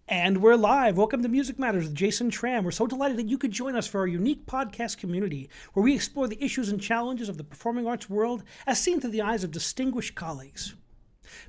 And we're live. Welcome to Music Matters with Jason Tramm. We're so delighted that you could join us for our unique podcast community where we explore the issues and challenges of the performing arts world as seen through the eyes of distinguished colleagues.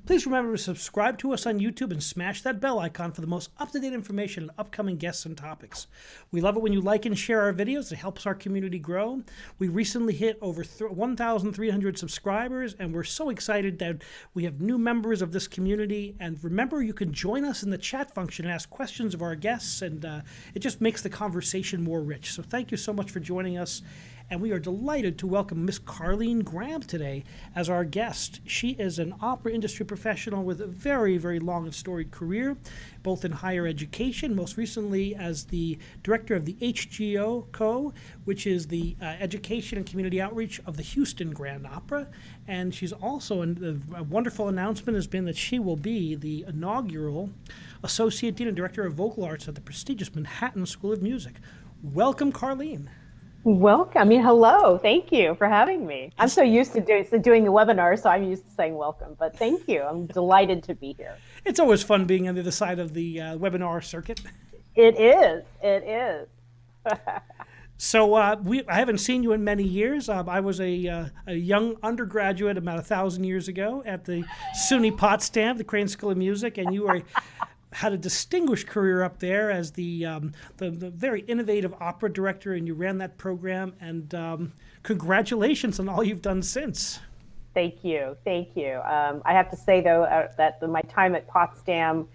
Please remember to subscribe to us on YouTube and smash that bell icon for the most up-to-date information on upcoming guests and topics. We love it when you like and share our videos. It helps our community grow. We recently hit over 1,300 subscribers, and we're so excited that we have new members of this community. And remember, you can join us in the chat function and ask questions of our guests, and it just makes the conversation more rich. So thank you so much for joining us. And we are delighted to welcome Miss Carleen Graham today as our guest. She is an opera industry professional with a very, very long and storied career, both in higher education, most recently as the director of the HGO, which is the Education and Community Outreach of the Houston Grand Opera. And she's also, a wonderful announcement has been that she will be the inaugural Associate Dean and Director of Vocal Arts at the prestigious Manhattan School of Music. Welcome, Carleen. Welcome. Hello. Thank you for having me. I'm so used to doing the webinar, so I'm used to saying welcome. But thank you. I'm delighted to be here. It's always fun being on the other side of the webinar circuit. It is. It is. So I haven't seen you in many years. I was a young undergraduate about 1,000 years ago at the SUNY Potsdam, the Crane School of Music, and you had a distinguished career up there as the very innovative opera director, and you ran that program. And congratulations on all you've done since. Thank you. Thank you. I have to say, though, that my time at Potsdam,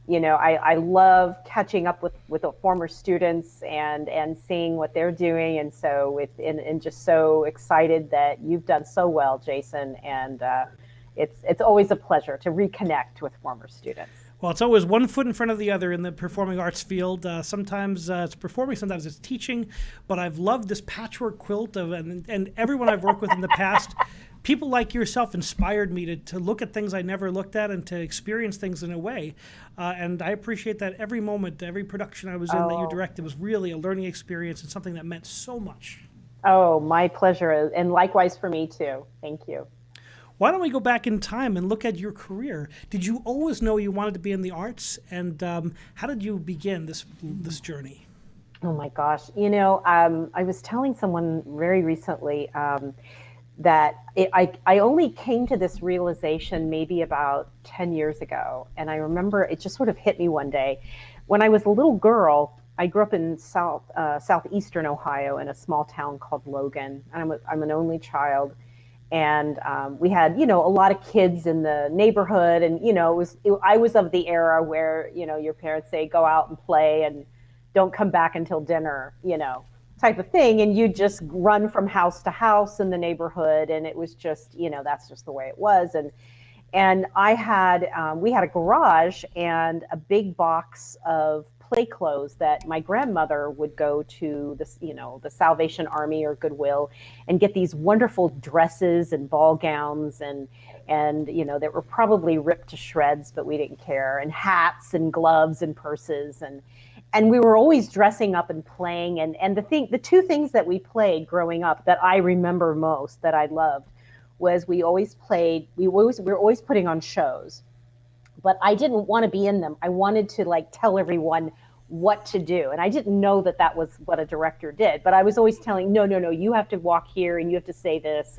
I love catching up with the former students and seeing what they're doing. And so and just so excited that you've done so well, Jason. And it's always a pleasure to reconnect with former students. Well, it's always one foot in front of the other in the performing arts field. Sometimes it's performing, sometimes it's teaching. But I've loved this patchwork quilt and everyone I've worked with in the past. People like yourself inspired me to look at things I never looked at and to experience things in a way. And I appreciate that every moment, every production I was in that you directed was really a learning experience and something that meant so much. Oh, my pleasure. And likewise for me, too. Thank you. Why don't we go back in time and look at your career? Did you always know you wanted to be in the arts? And how did you begin this journey? Oh, my gosh. I was telling someone very recently that I only came to this realization maybe about 10 years ago. And I remember it just sort of hit me one day. When I was a little girl, I grew up in southeastern Ohio in a small town called Logan. I'm an only child. And we had, a lot of kids in the neighborhood. And, I was of the era where, your parents say, go out and play and don't come back until dinner, type of thing. And you just run from house to house in the neighborhood. And it was just, that's just the way it was. And we had a garage and a big box of play clothes that my grandmother would go to the Salvation Army or Goodwill and get these wonderful dresses and ball gowns and that were probably ripped to shreds, but we didn't care, and hats and gloves and purses and we were always dressing up and playing and the two things that we played growing up that I remember most that I loved was we were always putting on shows. But I didn't want to be in them. I wanted to tell everyone what to do. And I didn't know that was what a director did, but I was always telling, no, you have to walk here and you have to say this.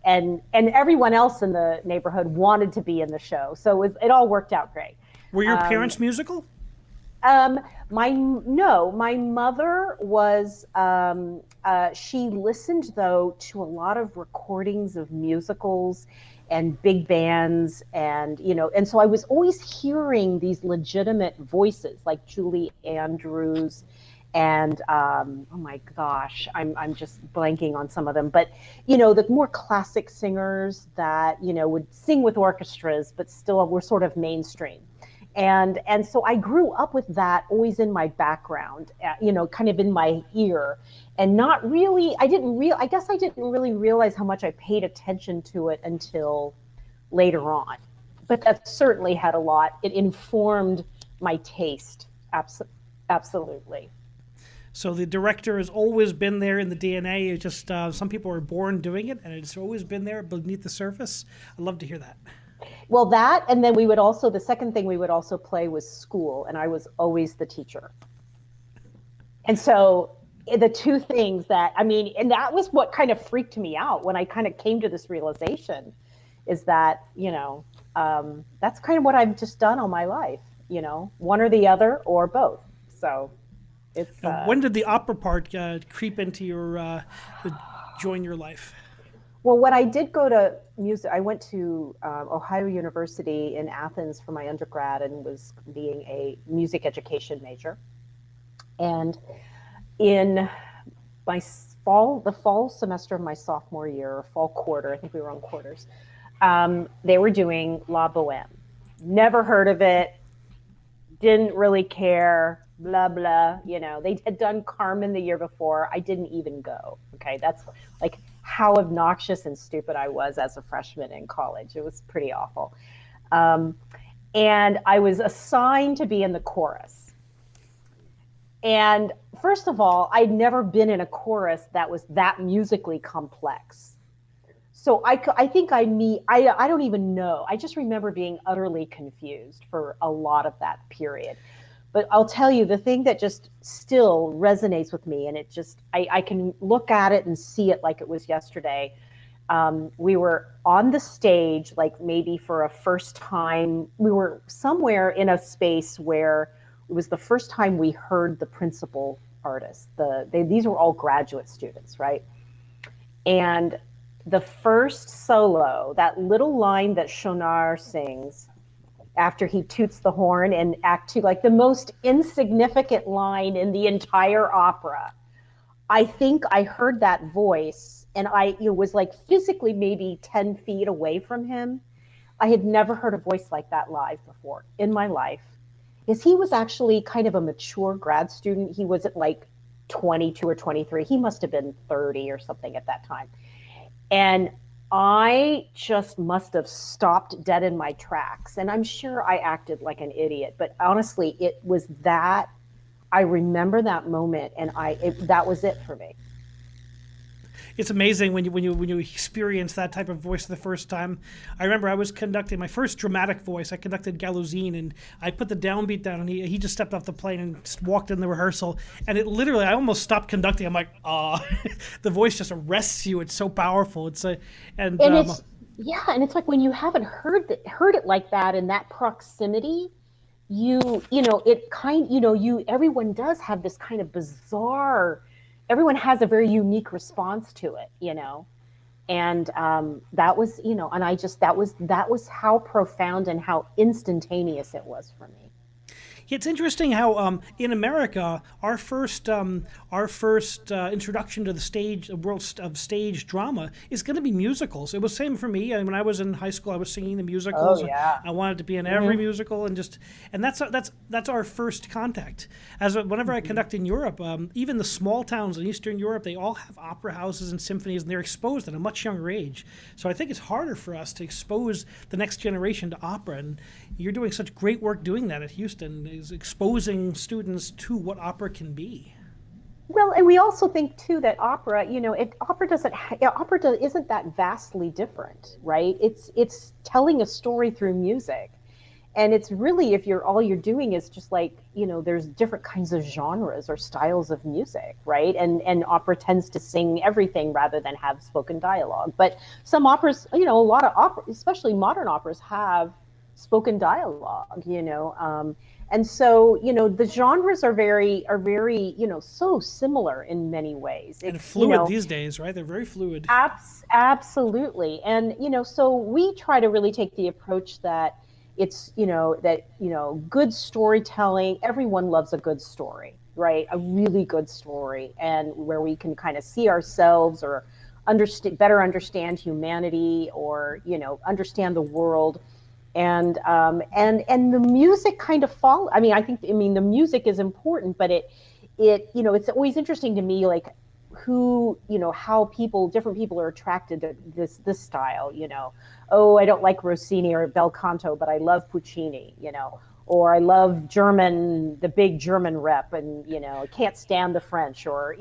And everyone else in the neighborhood wanted to be in the show. So it all worked out great. Were your parents musical? My mother was, she listened though to a lot of recordings of musicals and big bands and so I was always hearing these legitimate voices like Julie Andrews and oh my gosh, I'm just blanking on some of them, but the more classic singers that would sing with orchestras but still were sort of mainstream. And so I grew up with that always in my background, kind of in my ear, and not really, I guess I didn't really realize how much I paid attention to it until later on. But that certainly had a lot. It informed my taste, absolutely. So the director has always been there in the DNA. It's just some people are born doing it, and it's always been there beneath the surface. I'd love to hear that. Well, that, and then we would also, the second thing we would also play was school, and I was always the teacher. And so the two things that, I mean, and that was what kind of freaked me out when I kind of came to this realization is that, that's kind of what I've just done all my life, one or the other or both. So it's. Now, when did the opera part creep into join your life? Well, when I did go to music, I went to Ohio University in Athens for my undergrad and was being a music education major. And in the fall semester of my sophomore year, or fall quarter, I think we were on quarters, they were doing La Boheme. Never heard of it, didn't really care, blah, blah. They had done Carmen the year before. I didn't even go. Okay, that's like how obnoxious and stupid I was as a freshman in college. It was pretty awful. And I was assigned to be in the chorus. And first of all, I'd never been in a chorus that was that musically complex. So I don't even know. I just remember being utterly confused for a lot of that period. But I'll tell you, the thing that just still resonates with me, and it just, I can look at it and see it like it was yesterday. We were on the stage, like maybe for a first time. We were somewhere in a space where it was the first time we heard the principal artist. These were all graduate students, right? And the first solo, that little line that Schonar sings after he toots the horn in Act Two, like the most insignificant line in the entire opera. I think I heard that voice, and it was like physically maybe 10 feet away from him. I had never heard a voice like that live before in my life. Because he was actually kind of a mature grad student. He wasn't like 22 or 23. He must have been 30 or something at that time. And I just must have stopped dead in my tracks. And I'm sure I acted like an idiot, but honestly, it was that, I remember that moment, and that was it for me. It's amazing when you experience that type of voice the first time. I remember I was conducting my first dramatic voice. I conducted Galousine, and I put the downbeat down, and he just stepped off the plane and just walked in the rehearsal. And it literally, I almost stopped conducting. I'm like, the voice just arrests you. It's so powerful. It's and it's like when you haven't heard it like that in that proximity. Everyone does have this kind of bizarre. Everyone has a very unique response to it, and that was, that was how profound and how instantaneous it was for me. It's interesting how in America, our first introduction to the world of stage drama is going to be musicals. It was the same for me. When I was in high school, I was singing the musicals. Oh, yeah. I wanted to be in every musical, and that's our first contact. Whenever I conduct in Europe, even the small towns in Eastern Europe, they all have opera houses and symphonies, and they're exposed at a much younger age. So I think it's harder for us to expose the next generation to opera, and you're doing such great work doing that at Houston, is exposing students to what opera can be. Well, and we also think too that opera, opera isn't that vastly different, right? It's telling a story through music, and it's really, if all you're doing is just like, there's different kinds of genres or styles of music, right? And opera tends to sing everything rather than have spoken dialogue. But some operas, a lot of opera, especially modern operas, have spoken dialogue, and so, the genres are very, so similar in many ways. And fluid these days, right? They're very fluid. Absolutely. And, so we try to really take the approach that it's, good storytelling. Everyone loves a good story, right? A really good story, and where we can kind of see ourselves or better understand humanity, or, understand the world. And the music kind of follow. I mean, the music is important, but it's always interesting to me, like who, how different people are attracted to this style. Oh, I don't like Rossini or bel canto, but I love Puccini. Or I love the big German rep, and can't stand the French, or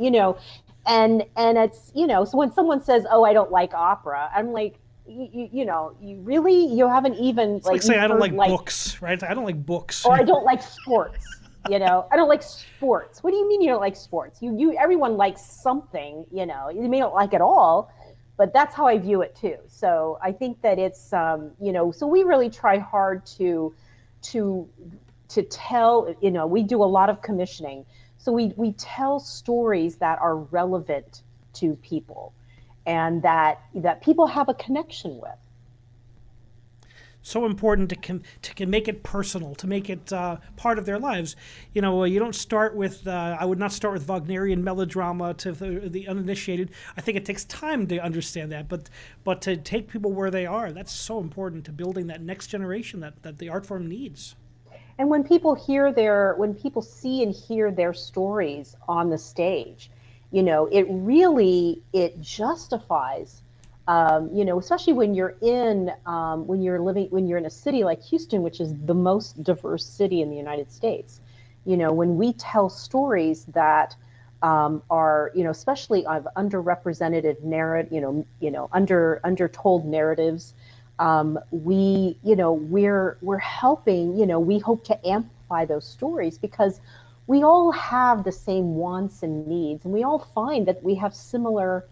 and it's so when someone says, oh, I don't like opera, I'm like, you really, you haven't even It's like you've saying I don't heard like books, right? I don't like books. or I don't like sports. I don't like sports. What do you mean you don't like sports? Everyone likes something. You may not like it all, but that's how I view it too. So I think that it's, so we really try hard to to tell. We do a lot of commissioning, so we tell stories that are relevant to people, and that people have a connection with. So important to make it personal, to make it part of their lives. You don't start with. I would not start with Wagnerian melodrama to the uninitiated. I think it takes time to understand that, but to take people where they are, that's so important to building that next generation that the art form needs. And when people see and hear their stories on the stage, it justifies, especially when you're in a city like Houston, which is the most diverse city in the United States. When we tell stories that are, especially of underrepresented narrative, undertold narratives, we're helping. We hope to amplify those stories because we all have the same wants and needs, and we all find that we have similar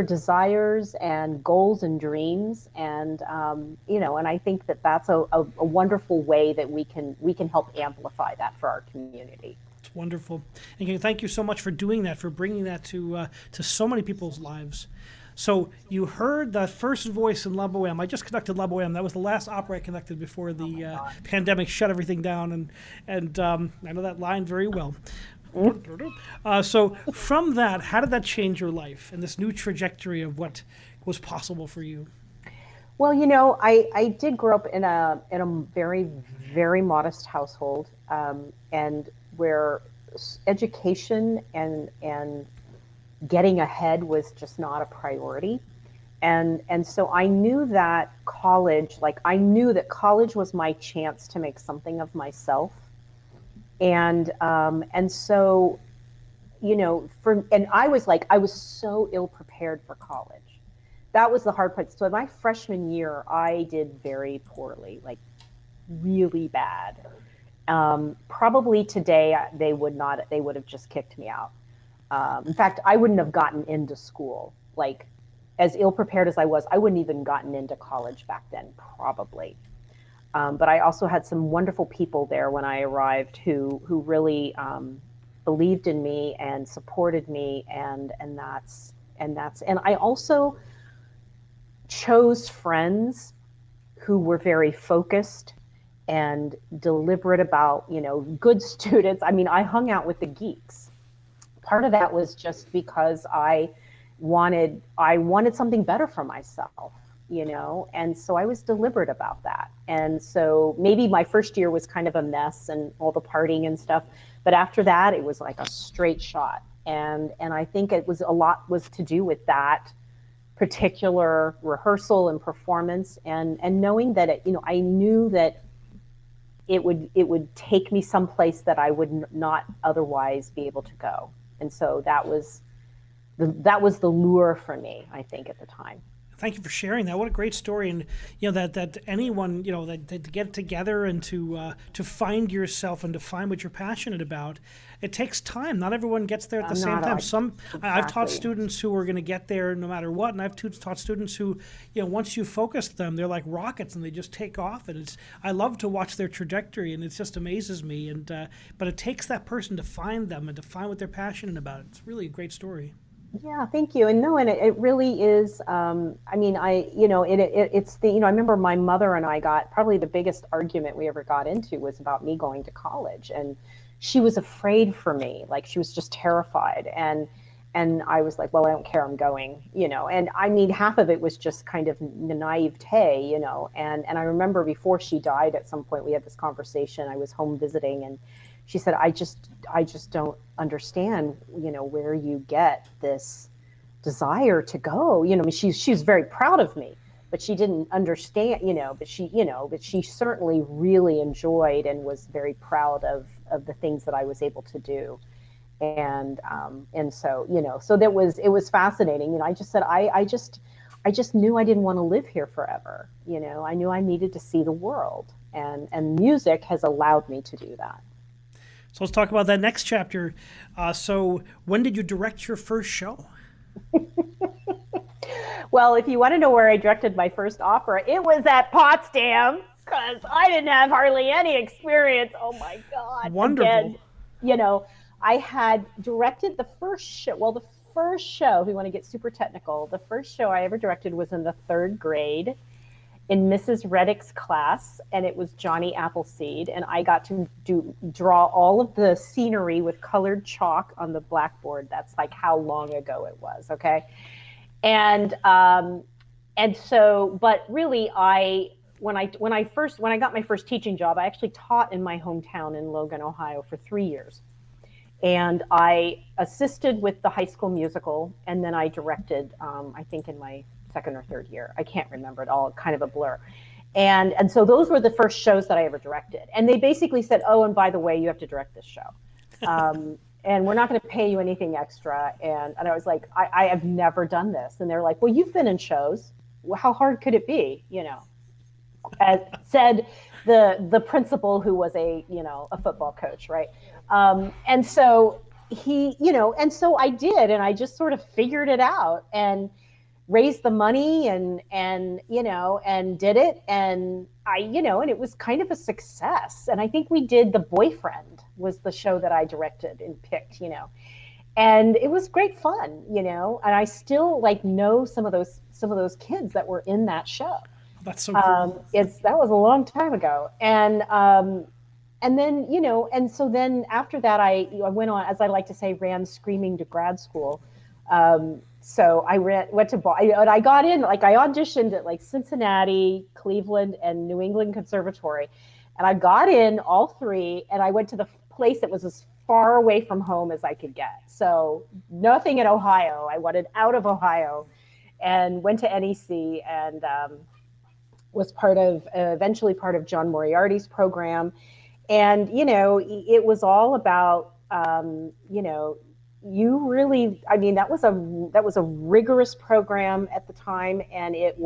desires and goals and dreams, and I think that that's a wonderful way that we can help amplify that for our community. It's wonderful, and thank you so much for doing that, for bringing that to so many people's lives. So you heard the first voice in La Boheme. I just conducted La Boheme. That was the last opera I conducted before the pandemic shut everything down, and I know that line very well. So from that, how did that change your life and this new trajectory of what was possible for you? Well, I did grow up in a very, very modest household, and where education and getting ahead was just not a priority. And so I knew that college was my chance to make something of myself. And so, and I was so ill prepared for college. That was the hard part. So my freshman year, I did very poorly, like really bad. Probably today they would have just kicked me out. In fact, I wouldn't have gotten into school. Like, as ill prepared as I was, I wouldn't even gotten into college back then, probably. But I also had some wonderful people there when I arrived who really believed in me and supported me, and I also chose friends who were very focused and deliberate about, good students. I mean, I hung out with the geeks. Part of that was just because I wanted something better for myself, and so I was deliberate about that. And so maybe my first year was kind of a mess and all the partying and stuff, but after that it was like a straight shot. And I think a lot was to do with that particular rehearsal and performance, and knowing that I knew that it would take me someplace that I would not otherwise be able to go. And so that was the lure for me, I think, at the time. Thank you for sharing that. What a great story, and that anyone that to get together and to find yourself and to find what you're passionate about, it takes time. Not everyone gets there at the same time. I've taught students who are going to get there no matter what, and I've taught students who, once you focus them, they're like rockets and they just take off. And I love to watch their trajectory, and it just amazes me. And but it takes that person to find them and to find what they're passionate about. It's really a great story. Yeah, thank you. And no, and it really is. I mean, it's I remember my mother and I got probably the biggest argument we ever got into was about me going to college, and she was afraid for me, like she was just terrified, and I was like, well, I don't care, I'm going, and I mean, half of it was just kind of naivete, and I remember before she died, at some point we had this conversation. I was home visiting, and she said, I just don't understand, where you get this desire to go. I mean, she was very proud of me, but she didn't understand, but she certainly really enjoyed and was very proud of the things that I was able to do. And so, so it was fascinating. I just said, I just knew I didn't want to live here forever. I knew I needed to see the world, and music has allowed me to do that. So let's talk about that next chapter. So when did you direct your first show? Well, if you want to know where I directed my first opera, it was at Potsdam, because I didn't have hardly any experience. Oh my God. Wonderful. Again, I had directed the first show. Well, the first show, if we want to get super technical, the first show I ever directed was in the 3rd grade in Mrs. Reddick's class, and it was Johnny Appleseed, and I got to draw all of the scenery with colored chalk on the blackboard. That's like how long ago it was, okay? And so, but really, when I got my first teaching job, I actually taught in my hometown in Logan, Ohio, for 3 years, and I assisted with the high school musical, and then I directed. I think in my 2nd or 3rd year, I can't remember it all, kind of a blur. And so those were the first shows that I ever directed, and they basically said, "Oh, and by the way, you have to direct this show." And we're not going to pay you anything extra. And I was like, I have never done this. And they're like, well, you've been in shows. Well, how hard could it be? As said the principal, who was a football coach, right? And so and so I did, and I just sort of figured it out and raised the money and did it. And and it was kind of a success. And I think we did The Boyfriend was the show that I directed and picked, and it was great fun, and I still know some of those kids that were in that show. That's so cool. That was a long time ago. And then, and so then after that, I went on, as I like to say, ran screaming to grad school. So I went to and I got in, I auditioned at Cincinnati, Cleveland, and New England Conservatory. And I got in all 3, and I went to the place that was as far away from home as I could get. So nothing in Ohio. I wanted out of Ohio, and went to NEC, and was eventually part of John Moriarty's program. And, it was all about, you really, that was a rigorous program at the time. And it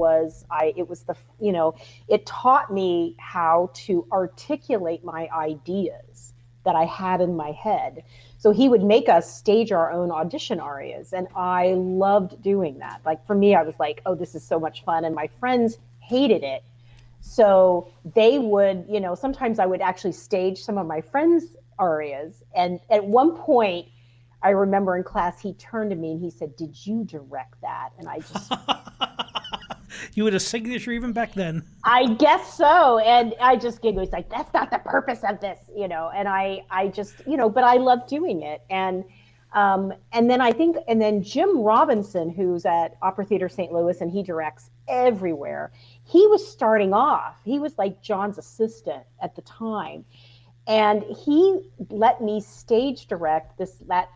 taught me how to articulate my ideas that I had in my head. So he would make us stage our own audition arias. And I loved doing that. For me, I was like, oh, this is so much fun. And my friends hated it. So they would, sometimes I would actually stage some of my friends' arias. And at one point, I remember in class, he turned to me and he said, "Did you direct that?" And I just... You had a signature even back then. I guess so. And I just giggled. He's like, "That's not the purpose of this," and I just, but I love doing it. And then Jim Robinson, who's at Opera Theater St. Louis, and he directs everywhere. He was starting off. He was like John's assistant at the time. And he let me stage direct that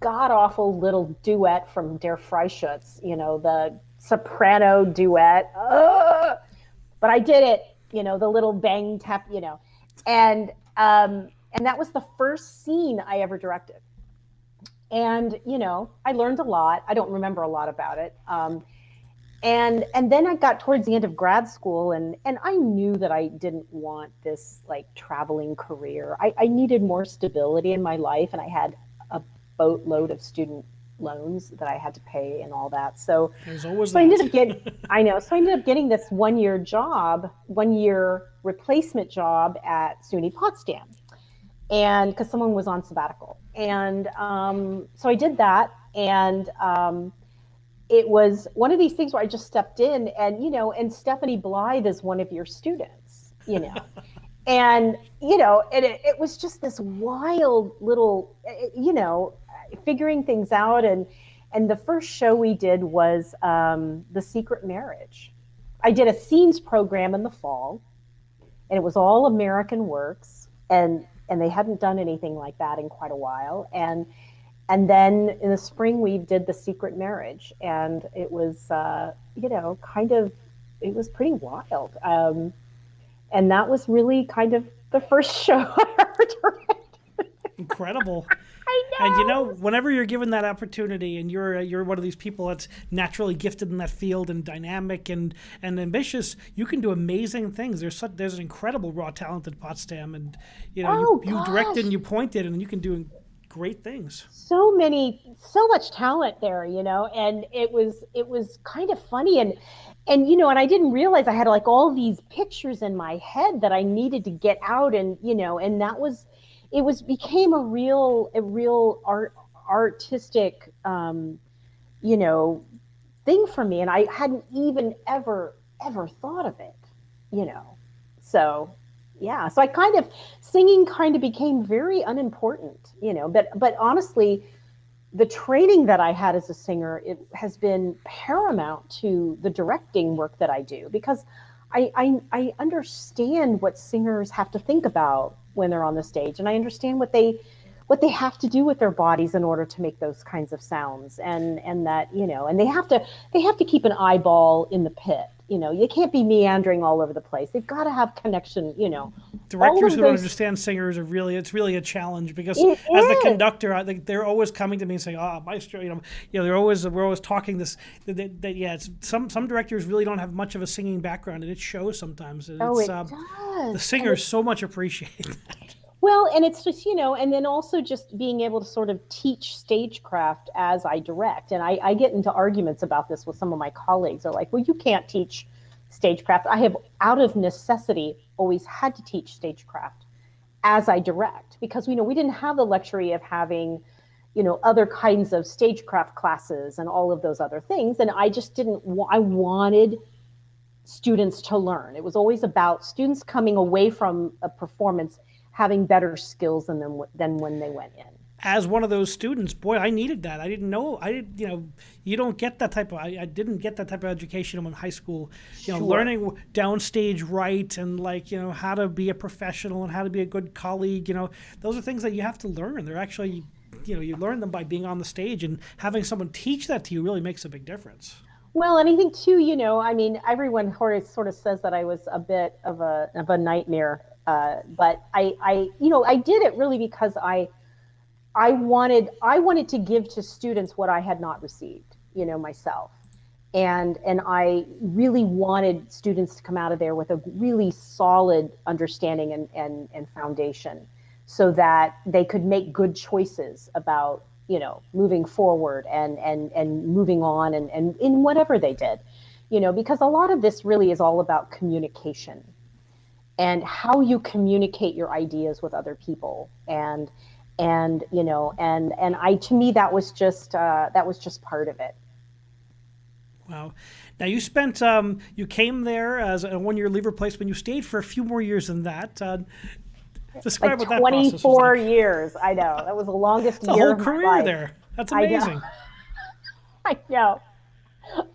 god-awful little duet from Der Freischütz, the soprano duet. Ugh! But I did it, the little bang tap, and that was the first scene I ever directed. And, I learned a lot. I don't remember a lot about it. And then I got towards the end of grad school, and I knew that I didn't want this traveling career. I needed more stability in my life, and I had a boatload of student loans that I had to pay and all that. So I ended up getting this 1-year job, 1-year replacement job at SUNY Potsdam, and because someone was on sabbatical. And so I did that, and it was one of these things where I just stepped in, and Stephanie Blythe is one of your students, and, it was just this wild little, figuring things out. And the first show we did was The Secret Marriage. I did a scenes program in the fall, and it was all American works, and they hadn't done anything like that in quite a while. And then in the spring, we did The Secret Marriage, and it was, it was pretty wild. And that was really kind of the first show I ever directed. Incredible. And know. whenever you're given that opportunity, and you're one of these people that's naturally gifted in that field and dynamic and ambitious, you can do amazing things. There's an incredible raw talent at Potsdam, and Oh you directed and gosh. you pointed, and you can do great things. So much talent there, and it was kind of funny, and I didn't realize I had like all these pictures in my head that I needed to get out, and that was it was became a real artistic you know thing for me, and I hadn't even ever thought of it, you know. So yeah, so I kind of singing kind of became very unimportant, but honestly, the training that I had as a singer, it has been paramount to the directing work that I do, because I understand what singers have to think about when they're on the stage, and I understand what they have to do with their bodies in order to make those kinds of sounds, and that, and they have to keep an eyeball in the pit. You can't be meandering all over the place. They've got to have connection. All Directors of who don't those. understand singers it's really a challenge, because It as the is. conductor, I think they're always coming to me and saying, "Ah, maestro," we're always talking this. Yeah, some directors really don't have much of a singing background, and it shows sometimes. And Oh, it's it the does. And singers so much appreciate that. well, and it's just, and then also just being able to sort of teach stagecraft as I direct. And I get into arguments about this with some of my colleagues. They're like, well, you can't teach stagecraft. I have, out of necessity, always had to teach stagecraft as I direct, because we didn't have the luxury of having, other kinds of stagecraft classes and all of those other things. And I just didn't, I wanted students to learn. It was always about students coming away from a performance having better skills than when they went in. As one of those students, boy, I needed that. I didn't know. I did. You don't get that type of. I didn't get that type of education in high school. Sure. Learning downstage right, and how to be a professional and how to be a good colleague. Those are things that you have to learn. They're actually, you learn them by being on the stage, and having someone teach that to you really makes a big difference. Well, and I think too, I mean, everyone sort of says that I was a bit of a nightmare, but I did it really because I wanted to give to students what I had not received, myself. And I really wanted students to come out of there with a really solid understanding and foundation, so that they could make good choices about, moving forward and moving on, and in whatever they did, because a lot of this really is all about communication and how you communicate your ideas with other people. And I, to me, that was just part of it. Wow. Now you came there as a 1 year leave replacement. You stayed for a few more years than that. Like Describe what that process was 24 like. years. I know, that was the longest It's a year whole of my career life. there. That's I know. amazing. I know.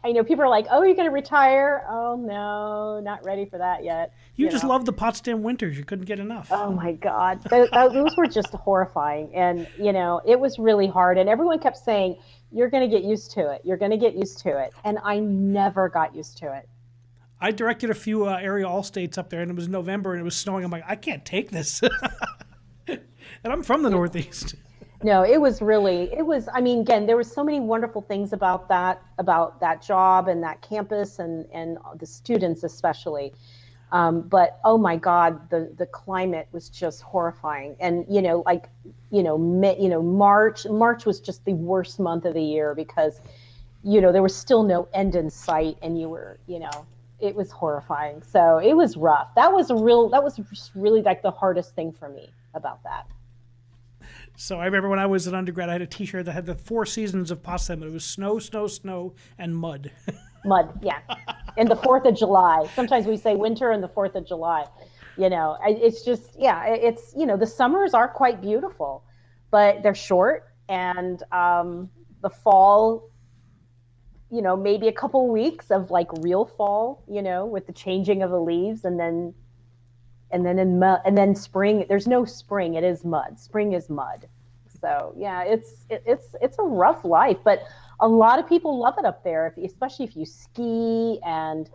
I know. People are like, "Oh, you're going to retire?" Oh no, not ready for that yet. You just loved the Potsdam winters. You couldn't get enough. Oh my God, those were just horrifying, and it was really hard. And everyone kept saying, "You're going to get used to it. You're going to get used to it," and I never got used to it. I directed a few area all states up there, and it was November and it was snowing. I'm like, I can't take this. And I'm from the Northeast. No, it was really, I mean, again, there was so many wonderful things about that job and that campus, and the students especially. But oh my God, the climate was just horrifying. And, like, March was just the worst month of the year, because, there was still no end in sight, and it was horrifying. So it was rough. That was just really like the hardest thing for me about that. So I remember when I was an undergrad, I had a T-shirt that had the 4 seasons of Potsdam. It was snow, snow, snow, and mud. Mud, yeah. And the 4th of July. Sometimes we say winter and the 4th of July. It's just, yeah, the summers are quite beautiful, but they're short. And the fall, maybe a couple weeks of like real fall, with the changing of the leaves, and then spring. There's no spring. It is mud. Spring is mud. So yeah, it's a rough life, but a lot of people love it up there, especially if you ski and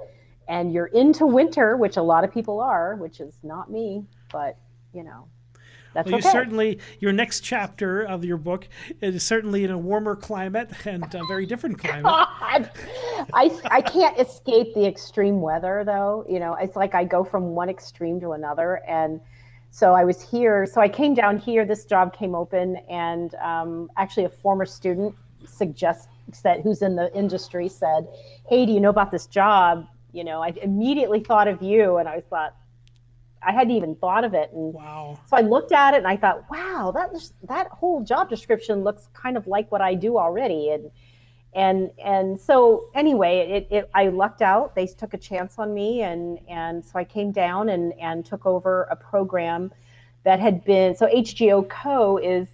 you're into winter, which a lot of people are, which is not me, but. That's Well, you okay. certainly, your next chapter of your book is certainly in a warmer climate and a very different climate. God, I can't escape the extreme weather though. It's like I go from one extreme to another. And so I was here. So I came down here. This job came open, and actually, a former student suggests that who's in the industry said, "Hey, do you know about this job?" I immediately thought of you, and I thought I hadn't even thought of it. And Wow. so I looked at it and I thought, wow, that whole job description looks kind of like what I do already. And so anyway, I lucked out. They took a chance on me, and so I came down and took over a program that had been, so HGO Co is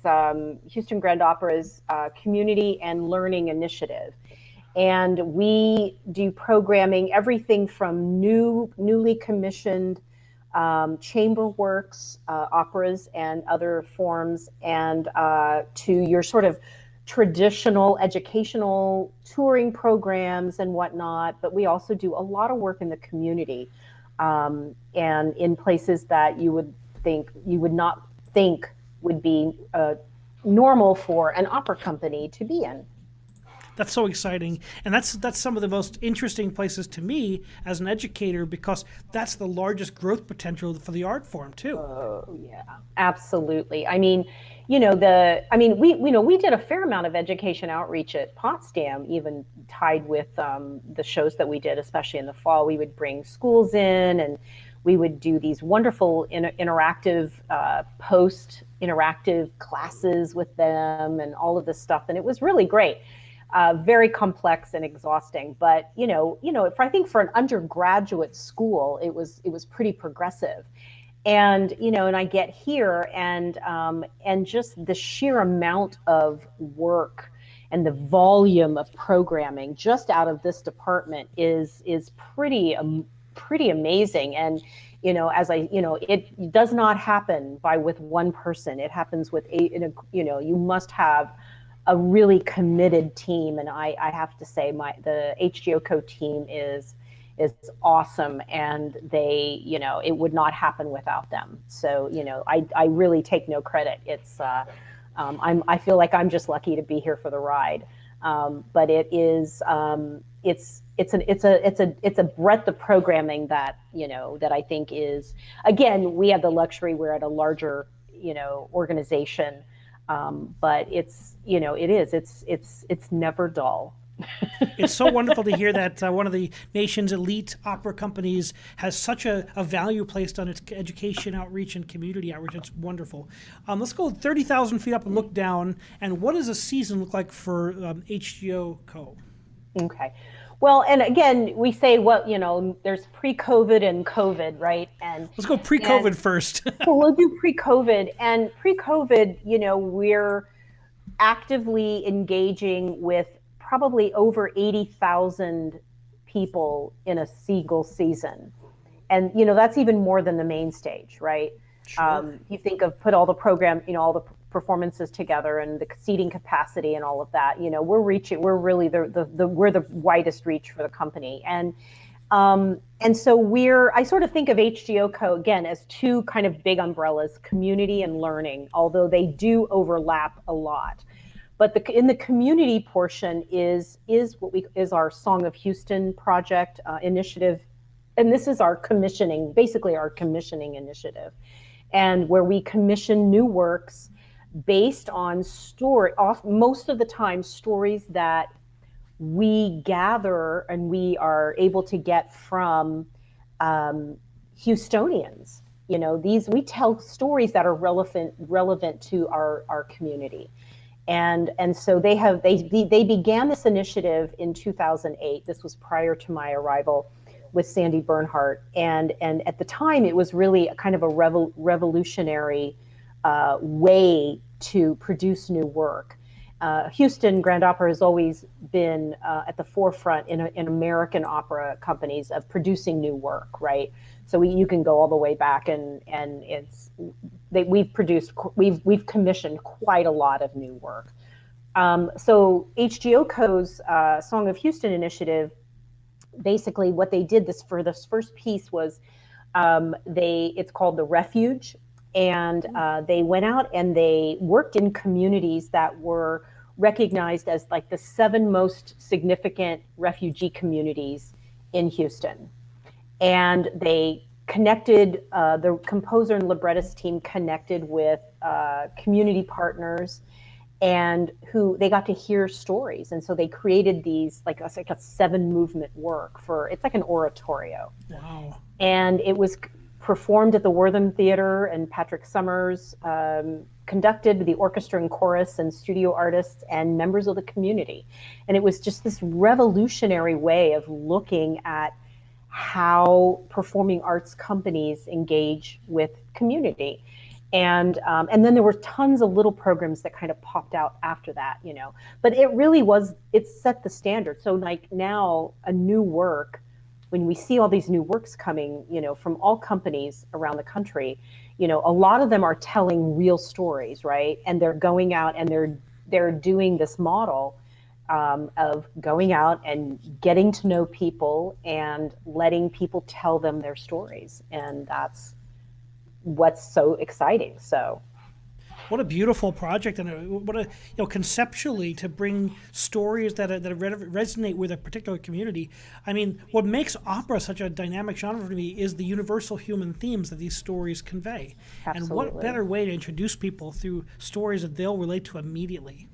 Houston Grand Opera's community and learning initiative. And we do programming, everything from newly commissioned chamber works, operas, and other forms, and to your sort of traditional educational touring programs and whatnot. But we also do a lot of work in the community, and in places that you would not think would be normal for an opera company to be in. That's so exciting, and that's some of the most interesting places to me as an educator, because that's the largest growth potential for the art form too. Oh yeah, absolutely. I mean, we did a fair amount of education outreach at Potsdam, even tied with the shows that we did, especially in the fall. We would bring schools in, and we would do these wonderful interactive post-interactive classes with them, and all of this stuff, and it was really great. Very complex and exhausting, but if I think for an undergraduate school, it was pretty progressive. And I get here, and just the sheer amount of work and the volume of programming just out of this department is pretty amazing. And it does not happen with one person. It happens with you must have a really committed team, and I have to say the HGO Co team is awesome, and it would not happen without them. So I really take no credit. It's I feel like I'm just lucky to be here for the ride. But it is it's a breadth of programming that that I think is, again, we have the luxury, we're at a larger organization. But it's never dull. It's so wonderful to hear that one of the nation's elite opera companies has such a value placed on its education outreach and community outreach. It's wonderful. Let's go 30,000 feet up and look down. And what does a season look like for HGO Co? Okay. Well, and again, we say, there's pre-COVID and COVID, right? And let's go pre-COVID first. So we'll do pre-COVID. And pre-COVID, we're actively engaging with probably over 80,000 people in a single season. And, that's even more than the main stage, right? Sure. You think of put all the program, all the performances together and the seating capacity and all of that, we're really we're the widest reach for the company. And so I sort of think of HGO Co again as two kind of big umbrellas, community and learning, although they do overlap a lot. But in the community portion is is our Song of Houston project initiative, and this is our commissioning initiative, and where we commission new works based on most of the time stories that we gather and we are able to get from Houstonians. We tell stories that are relevant to our community. And so they began this initiative in 2008. This was prior to my arrival with Sandy Bernhardt, and at the time it was really a kind of a revolutionary way to produce new work. Houston Grand Opera has always been at the forefront in American opera companies of producing new work, right? So you can go all the way back, and we've commissioned quite a lot of new work. So HGO Co's Song of Houston initiative, basically what they did for this first piece was it's called The Refuge. And they went out and they worked in communities that were recognized as like the 7 most significant refugee communities in Houston. And they connected, the composer and librettist team connected with community partners, and who they got to hear stories. And so they created these like a 7 movement work for, it's like an oratorio. Wow. And it was performed at the Wortham Theater, and Patrick Summers conducted the orchestra and chorus and studio artists and members of the community. And it was just this revolutionary way of looking at how performing arts companies engage with community. And then there were tons of little programs that kind of popped out after that, you know. But it really was, it set the standard. So like now a new work, when we see all these new works coming, you know, from all companies around the country, you know, a lot of them are telling real stories, right? And they're going out and they're doing this model of going out and getting to know people and letting people tell them their stories. And that's what's so exciting. So what a beautiful project, and what a, you know, conceptually to bring stories that resonate with a particular community. I mean, what makes opera such a dynamic genre for me is the universal human themes that these stories convey. Absolutely. And what better way to introduce people through stories that they'll relate to immediately?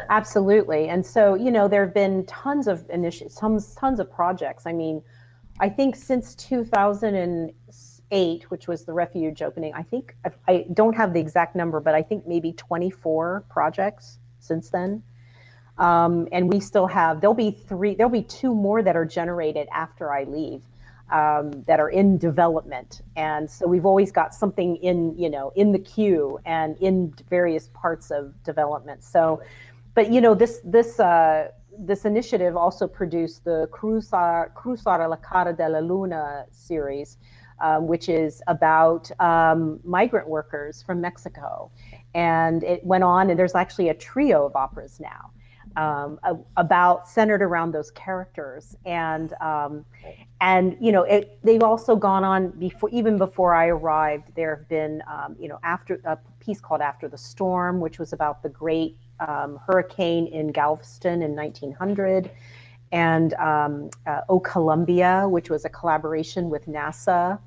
Absolutely. And so, you know, there have been tons of initiatives, tons of projects. I mean, I think since 2008, which was the Refuge opening, I think, I don't have the exact number, but I think maybe 24 projects since then. And we still have, there'll be 2 more that are generated after I leave, that are in development. And so we've always got something in, you know, in the queue and in various parts of development. So, but you know, this initiative also produced the Cruzar la Cara de la Luna series, which is about migrant workers from Mexico. And it went on, and there's actually a trio of operas now centered around those characters. And you know, they've also gone on even before I arrived. There have been, you know, after a piece called After the Storm, which was about the great hurricane in Galveston in 1900, and O Columbia, which was a collaboration with NASA,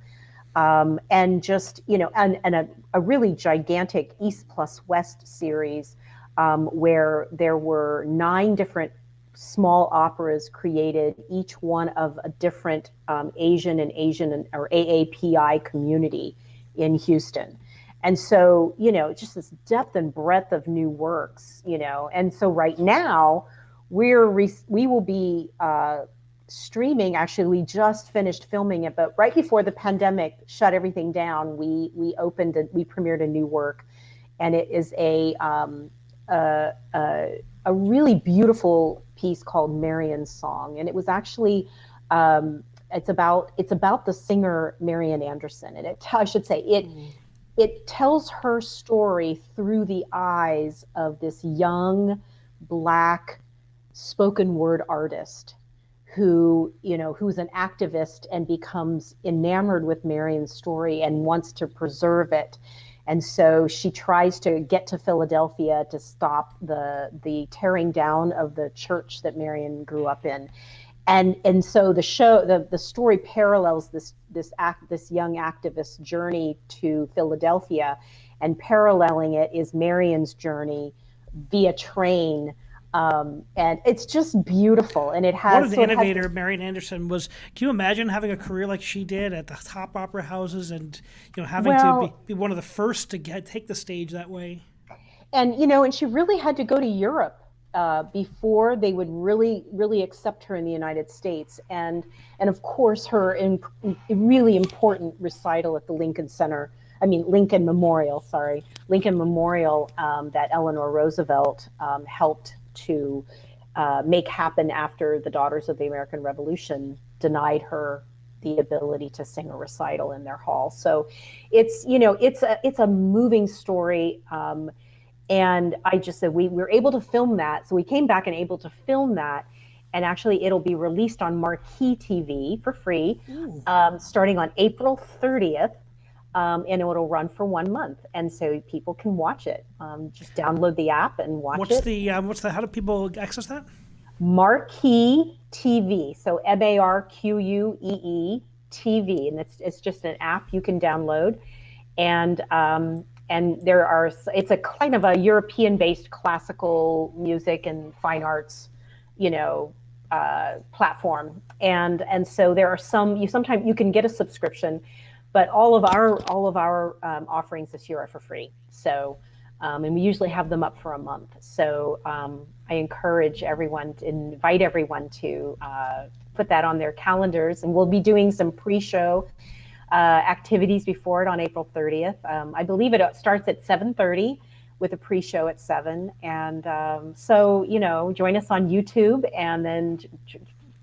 and just, you know, and a really gigantic East plus West series, where there were 9 different small operas created, each one of a different Asian or AAPI community in Houston. And so, you know, just this depth and breadth of new works, you know. And so right now we will be streaming. Actually, we just finished filming it, but right before the pandemic shut everything down, we premiered a new work, and it is a really beautiful piece called Marion's Song. And it was actually, it's about the singer Marian Anderson. And it tells her story through the eyes of this young Black spoken word artist who, you know, who's an activist and becomes enamored with Marion's story and wants to preserve it. And so she tries to get to Philadelphia to stop the tearing down of the church that Marion grew up in. And so the story parallels this young activist's journey to Philadelphia, and paralleling it is Marion's journey via train. And it's just beautiful. And it has... What an innovator Marian Anderson was. Can you imagine having a career like she did at the top opera houses, and, you know, having to be one of the first to take the stage that way? And, you know, and she really had to go to Europe before they would really accept her in the United States. And of course, her really important recital at the Lincoln Memorial, that Eleanor Roosevelt helped to make happen after the Daughters of the American Revolution denied her the ability to sing a recital in their hall. So it's, you know, it's a moving story. And I just said, we were able to film that. So we came back and able to film that. And actually, it'll be released on Marquee TV for free, starting on April 30th. and it'll run for 1 month, and so people can watch it. Just download the app and watch What's it. the how do people access that? Marquee TV, so MARQUEE TV, and it's just an app you can download, and there are it's a kind of a European-based classical music and fine arts, you know, platform, and so there are sometimes you can get a subscription, but all of our offerings this year are for free. So, and we usually have them up for a month. So I encourage everyone to invite everyone to put that on their calendars, and we'll be doing some pre-show activities before it on April 30th. I believe it starts at 7:30 with a pre-show at 7. And so, join us on YouTube, and then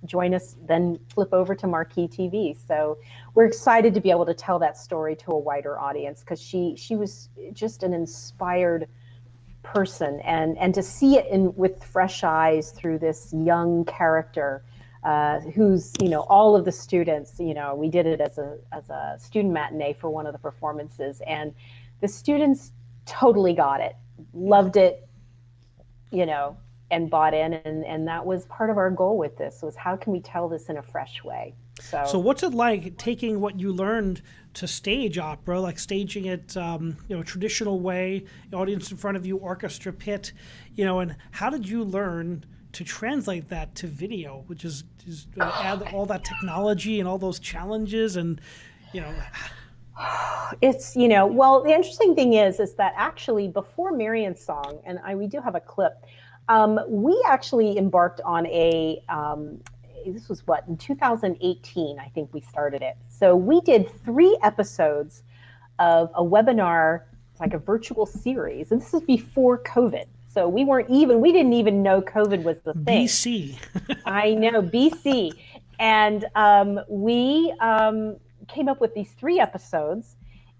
join us, then flip over to Marquee TV. So we're excited to be able to tell that story to a wider audience, because she was just an inspired person, and to see it with fresh eyes through this young character, who's, all of the students, we did it as a student matinee for one of the performances, and the students totally got it, loved it, and bought in, and that was part of our goal with this, was how can we tell this in a fresh way. So what's it like taking what you learned to stage opera, like staging it, traditional way, audience in front of you, orchestra pit, and how did you learn to translate that to video, which is add all that technology and all those challenges, and it's, well, the interesting thing is that actually before Marion's song, and we do have a clip, we actually embarked on this was in 2018, I think we started it. So we did 3 episodes of a webinar, like a virtual series, and this is before COVID. So we didn't even know COVID was the thing. BC. I know, BC. And we came up with these 3 episodes,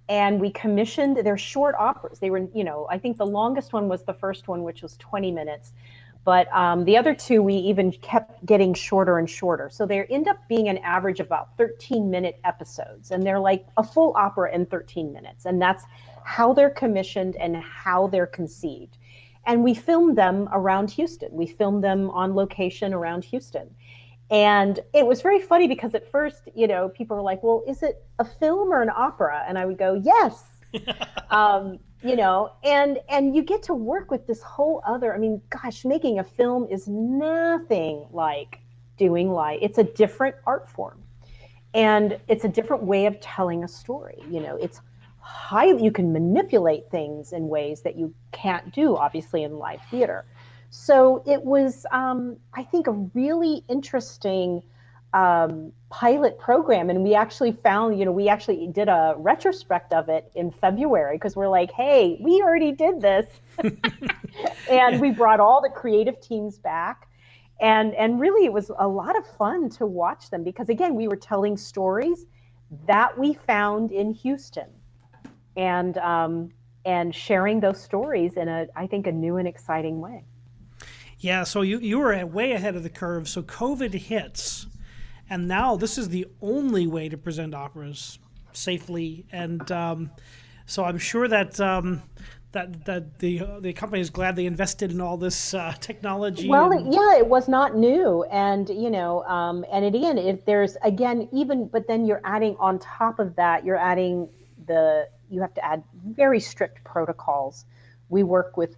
and we commissioned, they're short operas. They were, I think the longest one was the first one, which was 20 minutes. But the other 2, we even kept getting shorter and shorter. So they end up being an average of about 13-minute episodes. And they're like a full opera in 13 minutes. And that's how they're commissioned and how they're conceived. And we filmed them around Houston. We filmed them on location around Houston. And it was very funny, because at first, people were like, well, is it a film or an opera? And I would go, yes. And you get to work with this whole other, gosh, making a film is nothing like doing live. It's a different art form, and it's a different way of telling a story. It's you can manipulate things in ways that you can't do, obviously, in live theater. So it was, I think, a really interesting pilot program. And we actually found, we actually did a retrospect of it in February, because we're like, hey, we already did this. And we brought all the creative teams back. And really, it was a lot of fun to watch them, because, again, we were telling stories that we found in Houston, and sharing those stories in I think, a new and exciting way. Yeah, so you were way ahead of the curve. So COVID hits, and now this is the only way to present operas safely. And so I'm sure that that the company is glad they invested in all this technology. Well, yeah, it was not new, and and again, if there's but then you're adding on top of that, you have to add very strict protocols. We've worked with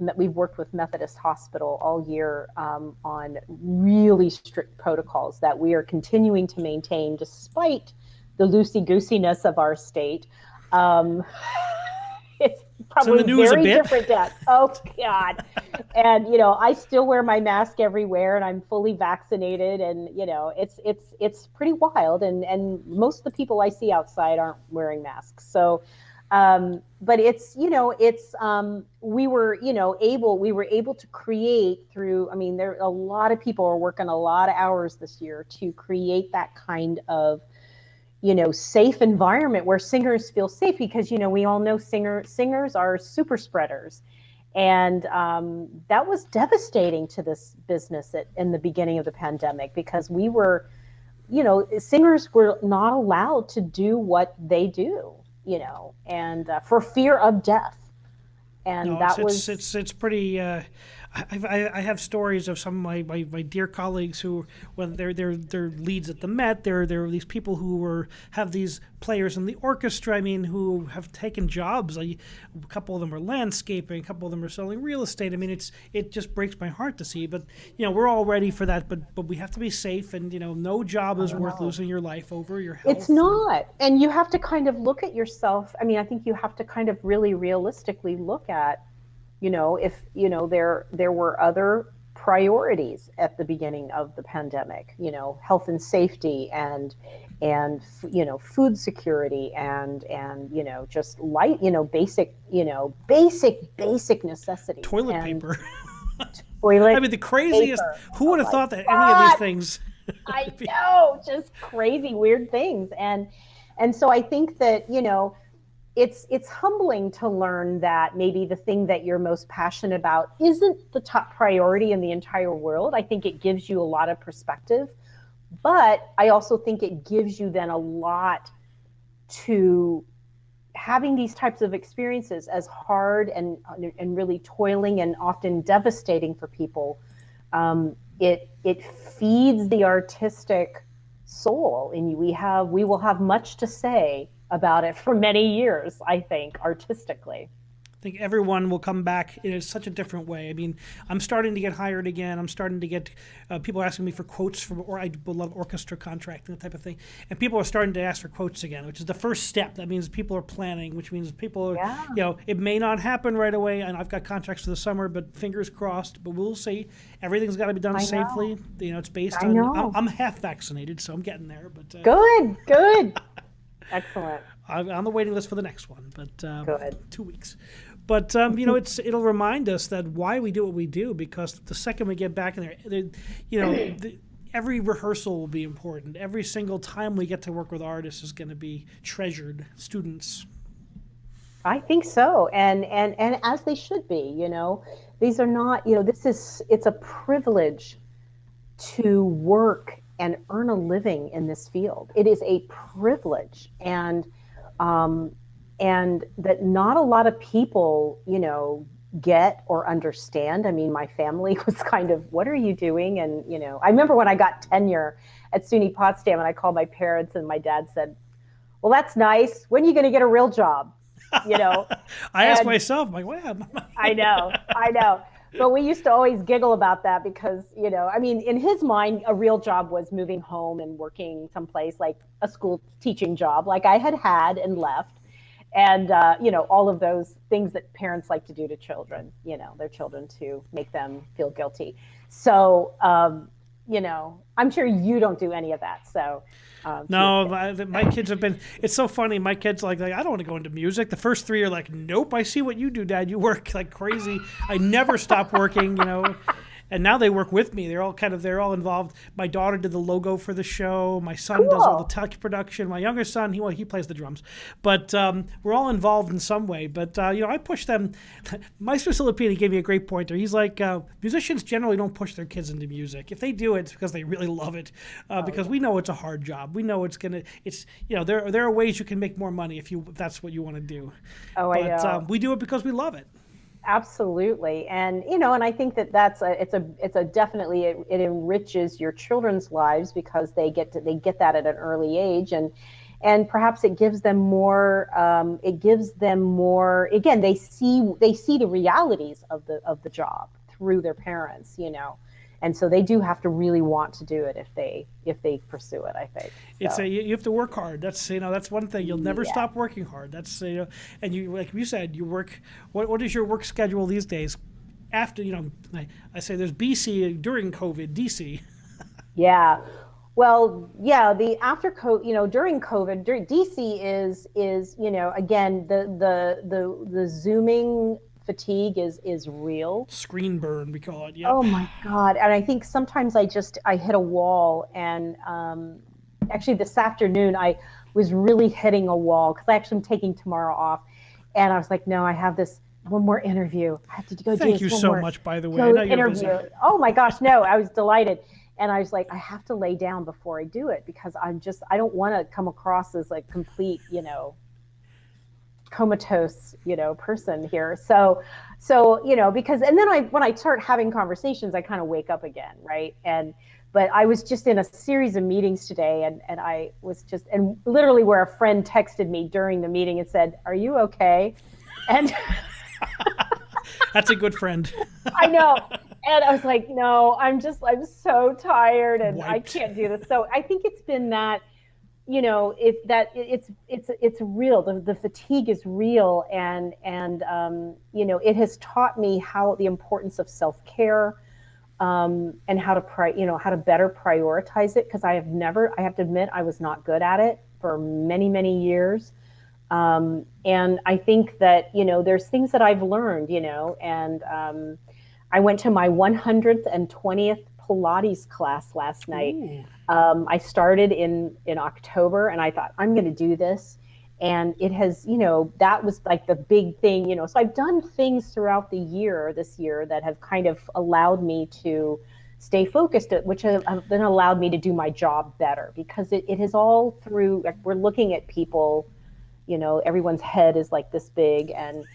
Methodist Hospital all year on really strict protocols that we are continuing to maintain despite the loosey-goosiness of our state. It's probably very different. Oh God! And I still wear my mask everywhere, and I'm fully vaccinated, and it's pretty wild. And most of the people I see outside aren't wearing masks. So. But it's, we were able to create through, there a lot of people are working a lot of hours this year to create that kind of, safe environment where singers feel safe, because, we all know singers are super spreaders. And that was devastating to this business in the beginning of the pandemic, because we were, singers were not allowed to do what they do. and for fear of death. And No, that was, it's pretty. I have stories of some of my dear colleagues who, when they're leads at the Met, they're these people who have these players in the orchestra. I mean, who have taken jobs. A couple of them are landscaping, a couple of them are selling real estate. I mean, it just breaks my heart to see. But we're all ready for that. But we have to be safe, and no job is worth losing your life over, your health. it's not. And you have to kind of look at yourself. I mean, I think you have to kind of really realistically look at, if there were other priorities at the beginning of the pandemic, health and safety, and food security, and just light, basic necessities. Toilet paper. Toilet I mean, the craziest. paper. Who would have Oh thought that my any of these God. things? I know, just crazy, weird things. And so I think that, it's humbling to learn that maybe the thing that you're most passionate about isn't the top priority in the entire world. I think it gives you a lot of perspective, but I also think it gives you then a lot to having these types of experiences, as hard and really toiling and often devastating for people. It feeds the artistic soul, and we will have much to say about it for many years, I think, artistically. I think everyone will come back in such a different way. I mean, I'm starting to get hired again. I'm starting to get people asking me for quotes from, or I love orchestra contracting, that type of thing. And people are starting to ask for quotes again, which is the first step. That means people are planning, which means people are, it may not happen right away. And I've got contracts for the summer, but fingers crossed. But we'll see. Everything's got to be done safely. It's based on. I'm half vaccinated, so I'm getting there. But Good. Excellent. I'm on the waiting list for the next one, but Good. 2 weeks. But it'll remind us that why we do what we do, because the second we get back in there, every rehearsal will be important. Every single time we get to work with artists is going to be treasured. Students. I think so, and as they should be. These are not. It's a privilege to work and earn a living in this field. It is a privilege, and that not a lot of people, get or understand. I mean, my family was kind of, what are you doing? And, I remember when I got tenure at SUNY Potsdam, and I called my parents, and my dad said, well, that's nice. When are you going to get a real job? I asked myself, I'm like, wow. I know. But we used to always giggle about that because, I mean, in his mind, a real job was moving home and working someplace like a school teaching job, like I had and left. And, all of those things that parents like to do to children, their children, to make them feel guilty. So, I'm sure you don't do any of that. So, no, my kids have been, it's so funny. My kids like, I don't want to go into music. The first three are like, nope, I see what you do, Dad. You work like crazy. I never stop working, And now they work with me. They're all involved. My daughter did the logo for the show. My son does all the tech production. My younger son, he plays the drums. But we're all involved in some way. But, I push them. Maestro Filipini gave me a great pointer. He's like, musicians generally don't push their kids into music. If they do it, it's because they really love it. Because we know it's a hard job. We know there are ways you can make more money if that's what you want to do. Oh, I know. We do it because we love it. Absolutely. And, and I think it's a definitely, it enriches your children's lives because they get that at an early age. And perhaps it gives them more, again, they see the realities of the job through their parents, And so they do have to really want to do it if they pursue it, I think. So. You have to work hard. That's one thing. You'll never stop working hard. That's and you, like you said, you work. What is your work schedule these days? After I say there's BC during COVID, DC. Yeah. Well, yeah, the after COVID, during COVID, DC is again the Zooming fatigue is real. Screen burn, we call it. Yeah. Oh my God. And I think sometimes I hit a wall, and actually this afternoon I was really hitting a wall because I actually am taking tomorrow off, and I was like, no, I have this one more interview. I have to go do Thank you so much, by the way. I know you're busy. Oh my gosh, no, I was delighted. And I was like, I have to lay down before I do it because I don't want to come across as like complete, comatose, person here. So, because, and then when I start having conversations, I kind of wake up again. Right. But I was just in a series of meetings today, and I was and literally where a friend texted me during the meeting and said, "Are you okay?" And That's a good friend. I know. And I was like, no, I'm so tired and I Wiped. can't do this. So I think it's been that, if that it's real. The fatigue is real, and it has taught me how the importance of self-care, and how to better prioritize it, because I have to admit, I was not good at it for many, many years. And I think that, there's things that I've learned, and I went to my 120th Pilates class last night. Ooh. I started in October, and I thought, I'm going to do this. And it has, that was like the big thing, So I've done things throughout this year, that have kind of allowed me to stay focused, which have then allowed me to do my job better, because it is all through, like, we're looking at people, everyone's head is like this big, and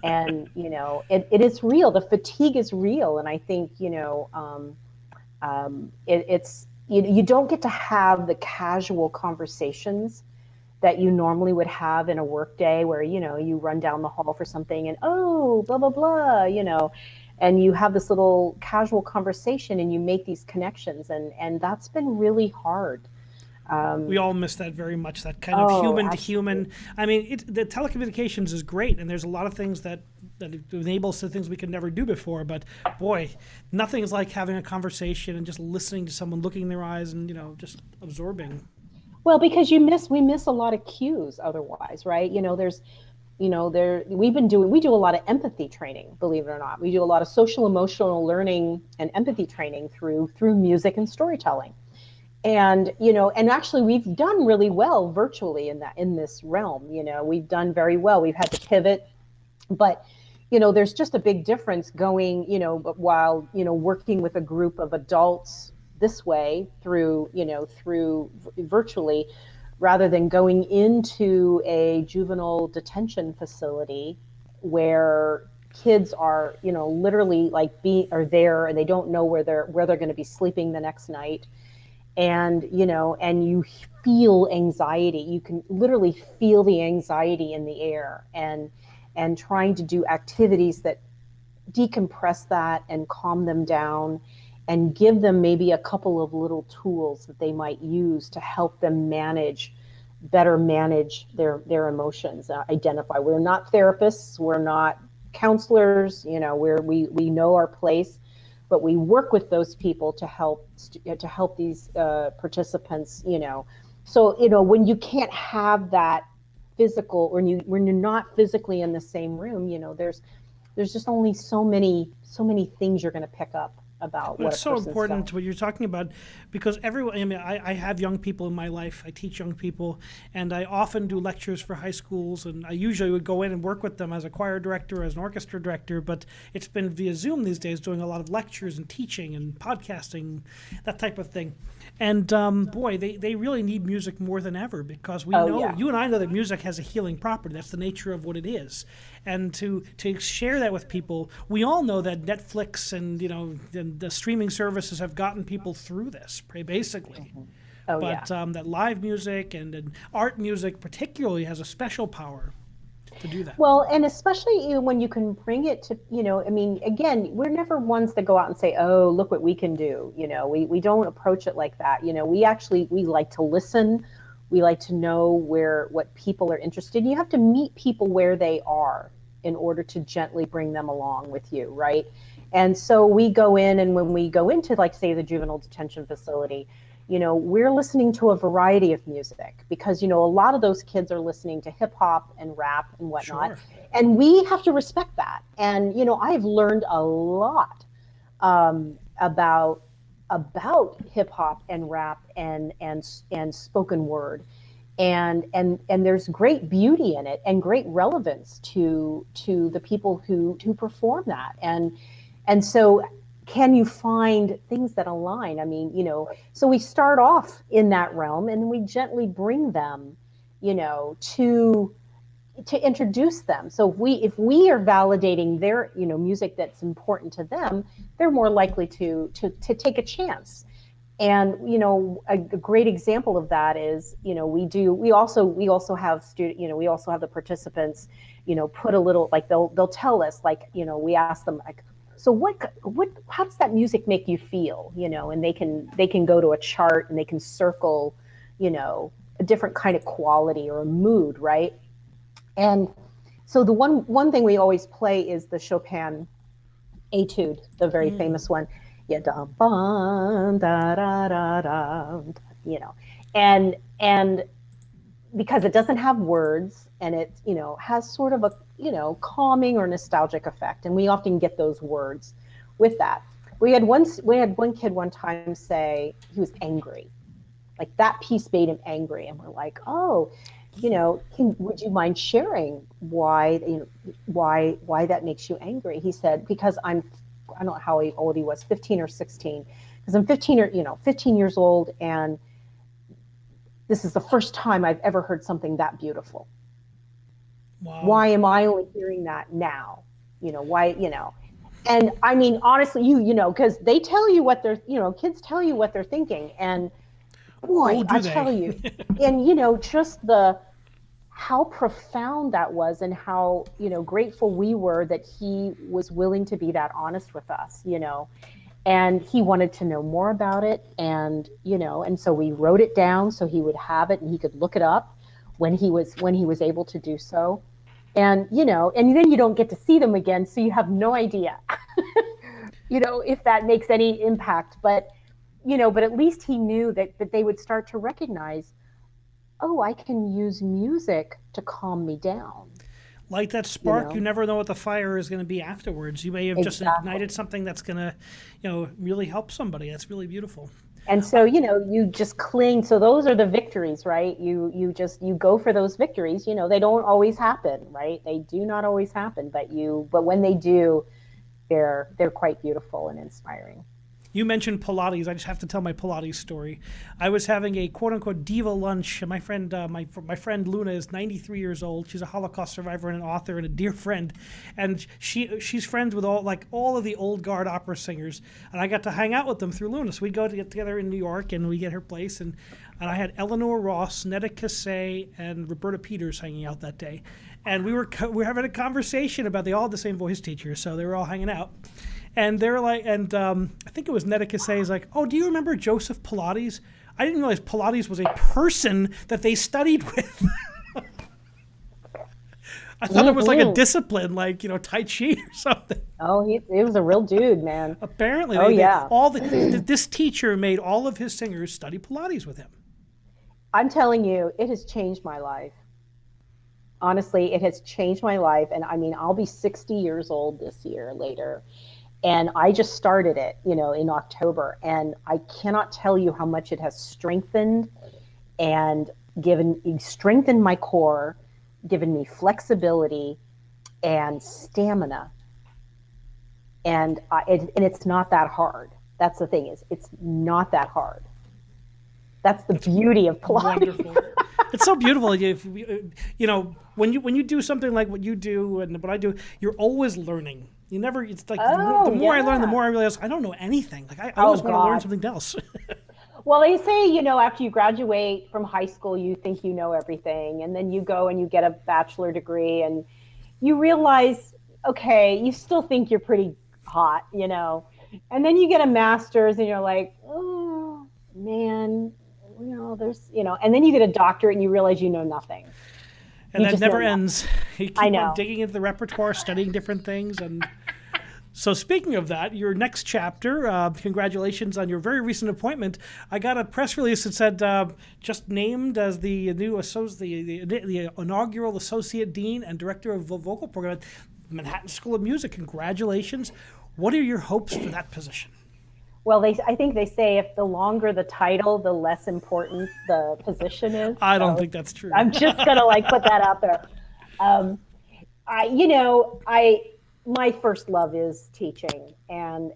it is real. The fatigue is real. And I think, it's, you don't get to have the casual conversations that you normally would have in a work day, where, you run down the hall for something and, oh, blah, blah, blah, and you have this little casual conversation and you make these connections. And that's been really hard. We all miss that very much, that kind of Oh, human to absolutely. human. I mean, the telecommunications is great, and there's a lot of things that it enables to things we could never do before. But boy, nothing is like having a conversation and just listening to someone, looking in their eyes, and just absorbing. Well, because we miss a lot of cues otherwise, right? There's, we do a lot of empathy training, believe it or not. We do a lot of social emotional learning and empathy training through music and storytelling. And, and actually we've done really well virtually in this realm. We've done very well. We've had to pivot, but there's just a big difference going, but while, working with a group of adults this way through virtually, rather than going into a juvenile detention facility where kids are, literally like are there, and they don't know where they're going to be sleeping the next night. And, and you feel anxiety. You can literally feel the anxiety in the air, and trying to do activities that decompress that and calm them down, and give them maybe a couple of little tools that they might use to help them better manage their emotions. Identify. We're not therapists. We're not counselors. We know our place, but we work with those people to help these participants. So when you can't have that physical, when you're not physically in the same room, there's just only so many things you're going to pick up about Well, what it's a so person's important done. what you're talking about, because everyone, I mean, I have young people in my life. I teach young people, and I often do lectures for high schools, and I usually would go in and work with them as a choir director, as an orchestra director, but it's been via Zoom these days, doing a lot of lectures and teaching and podcasting, that type of thing. And boy, they really need music more than ever, because we Oh know, yeah. you and I know, that music has a healing property. That's the nature of what it is. And to share that with people, we all know that Netflix and the streaming services have gotten people through this, basically. Oh yeah. But that live music and art music particularly has a special power to do that. Well, and especially when you can bring it to, I mean, again, we're never ones that go out and say, oh, look what we can do. We don't approach it like that. We like to listen. We like to know what people are interested in. You have to meet people where they are in order to gently bring them along with you, right? And so we go in, and when we go into, like, say, the juvenile detention facility, we're listening to a variety of music, because, a lot of those kids are listening to hip hop and rap and whatnot. Sure. And we have to respect that. And, I've learned a lot about hip hop and rap and spoken word. And there's great beauty in it, and great relevance to the people who perform that. And so, can you find things that align? I mean, so we start off in that realm, and we gently bring them, to to introduce them. So if we are validating their, music that's important to them, they're more likely to take a chance. And a great example of that is, we also have student, we also have the participants, put a little, like they'll tell us, like, we ask them, like, so what how does that music make you feel, and they can go to a chart and they can circle, a different kind of quality or a mood, right? And so the one thing we always play is the Chopin etude, the very famous one. Yeah, da da da da da, and because it doesn't have words, and it has sort of a calming or nostalgic effect, and we often get those words with that. We had one kid one time say he was angry, like that piece made him angry, and we're like, oh, would you mind sharing why that makes you angry? He said, because I don't know how old he was, 15 or 16, because I'm 15 years old, and this is the first time I've ever heard something that beautiful. Wow. Why am I only hearing that now? Why, and I mean, honestly, because they tell you what they're, kids tell you what they're thinking. And boy, Oh, do I they? tell you, and, just how profound that was, and how, grateful we were that he was willing to be that honest with us, and he wanted to know more about it. And, and so we wrote it down so he would have it and he could look it up when he was able to do so. And, and then you don't get to see them again. So you have no idea, if that makes any impact, but at least he knew that they would start to recognize, oh, I can use music to calm me down. Like that spark, you never know what the fire is going to be afterwards. You may have just ignited something that's going to, really help somebody. That's really beautiful. And so, you just cling. So those are the victories, right? You go for those victories. They don't always happen, right? They do not always happen, but when they do, they're quite beautiful and inspiring. You mentioned Pilates. I just have to tell my Pilates story. I was having a quote unquote diva lunch. My friend, my friend Luna is 93 years old. She's a Holocaust survivor and an author and a dear friend, and she's friends with all of the old guard opera singers. And I got to hang out with them through Luna. So we go to get together in New York, and we get her place. And I had Eleanor Ross, Netta Cassay, and Roberta Peters hanging out that day. And we were having a conversation about, they all had the same voice teacher, so they were all hanging out. And they're like, and I think it was Netta Cassay is like, oh, do you remember Joseph Pilates? I didn't realize Pilates was a person that they studied with. I thought it was like a discipline, like, Tai Chi or something. Oh, he was a real dude, man. Apparently, this teacher made all of his singers study Pilates with him. I'm telling you, it has changed my life. Honestly, it has changed my life. And I mean, I'll be 60 years old this year later. And I just started it, in October. And I cannot tell you how much it has strengthened and strengthened my core, given me flexibility and stamina. And it's not that hard. That's the thing, it's not that hard. That's the beauty of Pilates. Wonderful. It's so beautiful. When you do something like what you do and what I do, you're always learning. You never. It's like the more I learn, the more I realize I don't know anything. Like I always want to learn something else. Well, they say, after you graduate from high school, you think you know everything, and then you go and you get a bachelor degree, and you realize, okay, you still think you're pretty hot, and then you get a master's, and you're like, oh man, there's, and then you get a doctorate, and you realize you know nothing. And that never ends. You keep on digging into the repertoire, studying different things. And so speaking of that, your next chapter, congratulations on your very recent appointment. I got a press release that said just named as the new the inaugural Associate Dean and Director of the Vocal Program at Manhattan School of Music. Congratulations. What are your hopes for that position? Well, I think they say if the longer the title, the less important the position is. I don't think that's true. I'm just gonna put that out there. My first love is teaching, and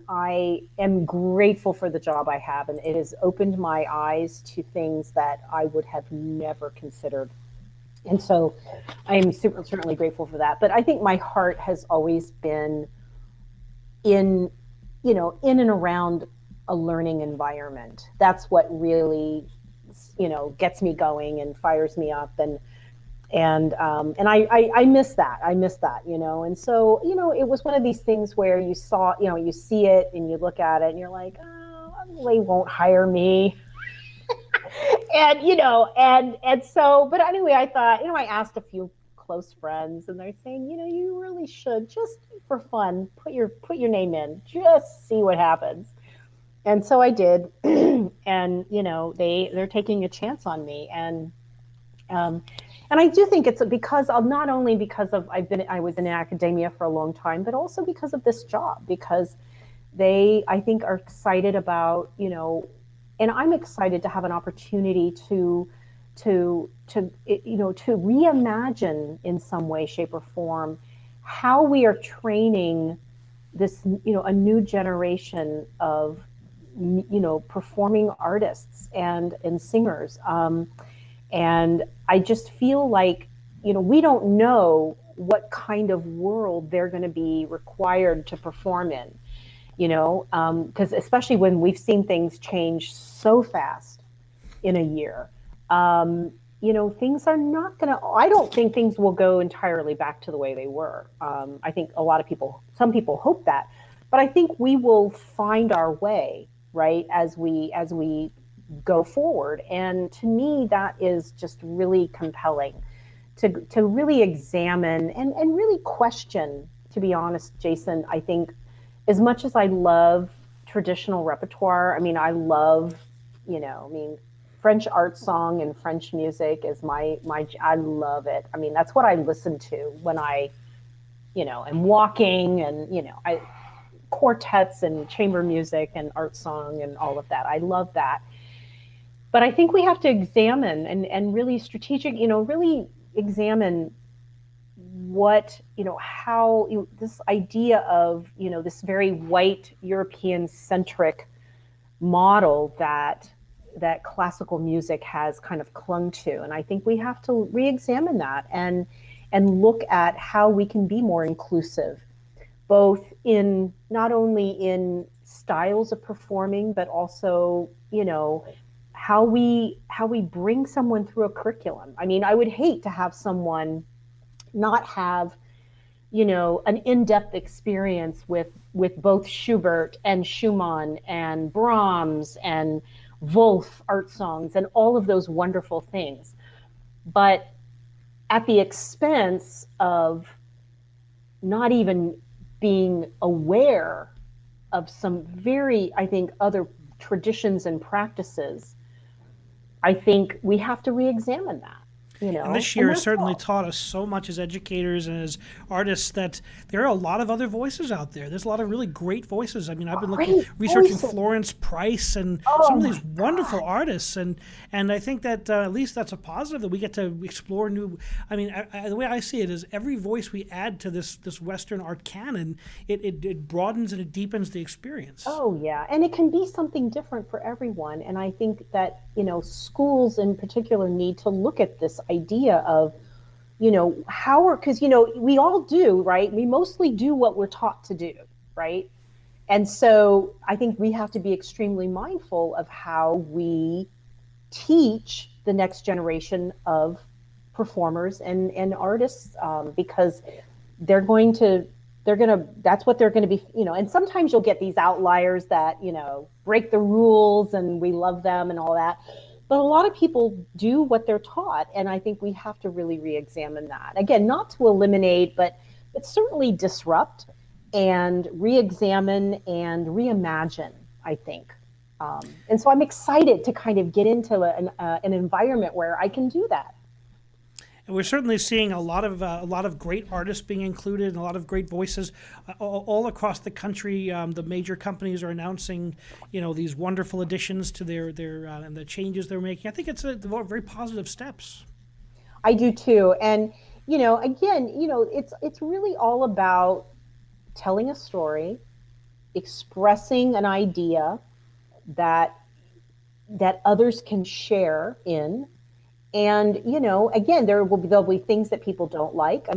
I am grateful for the job I have, and it has opened my eyes to things that I would have never considered. And so I'm certainly grateful for that. But I think my heart has always been in, in and around a learning environment. That's what really, gets me going and fires me up. And I miss that. I miss that, And so, it was one of these things where you see it and you look at it and you're like, oh, they won't hire me. And so, but anyway, I thought, I asked a few close friends, and they're saying, you really should, just for fun, put your name in, just see what happens. And so I did, and they're taking a chance on me, um, and I do think it's because of, not only because of I was in academia for a long time, but also because of this job, because they, I think, are excited about, and I'm excited to have an opportunity to reimagine in some way, shape, or form how we are training this, a new generation of, performing artists and singers. And I just feel like, we don't know what kind of world they're going to be required to perform in, because especially when we've seen things change so fast in a year. Things are not going to, I don't think things will go entirely back to the way they were. I think some people hope that, but I think we will find our way, right, as we go forward. And to me, that is just really compelling to really examine and really question, to be honest, Jason. I think as much as I love traditional repertoire, I mean, I love, French art song and French music is I love it. I mean, that's what I listen to when I, am walking, and, I quartets and chamber music and art song and all of that. I love that. But I think we have to examine and really really examine what, how, this idea of, this very white European centric model that classical music has kind of clung to. And I think we have to re-examine that and look at how we can be more inclusive, both in, not only in styles of performing, but also, how we bring someone through a curriculum. I mean, I would hate to have someone not have, an in-depth experience with both Schubert and Schumann and Brahms and Wolf art songs and all of those wonderful things, but at the expense of not even being aware of some very, I think, other traditions and practices. I think we have to re-examine that, And this and year has that's certainly all. taught us so much as educators and as artists that there are a lot of other voices out there. There's a lot of really great voices. I mean, I've been Great researching voices. Florence Price and some Oh of my these wonderful God. artists, and I think that at least that's a positive that we get to explore new. I mean, the way I see it is every voice we add to this Western art canon, it broadens and it deepens the experience. Oh yeah, and it can be something different for everyone. And I think that, schools in particular need to look at this idea of, how are, because, we all do, right? We mostly do what we're taught to do, right? And so I think we have to be extremely mindful of how we teach the next generation of performers and artists, because they're going to that's what they're going to be, and sometimes you'll get these outliers that, break the rules and we love them and all that, but a lot of people do what they're taught. And I think we have to really re-examine that, again, not to eliminate, but certainly disrupt and re-examine and reimagine, I think. And so I'm excited to kind of get into an environment where I can do that. And we're certainly seeing a lot of great artists being included and a lot of great voices all across the country. The major companies are announcing, these wonderful additions to their and the changes they're making. I think it's very positive steps. I do too. And, again, it's really all about telling a story, expressing an idea that others can share in, And, again, there'll be things that people don't like.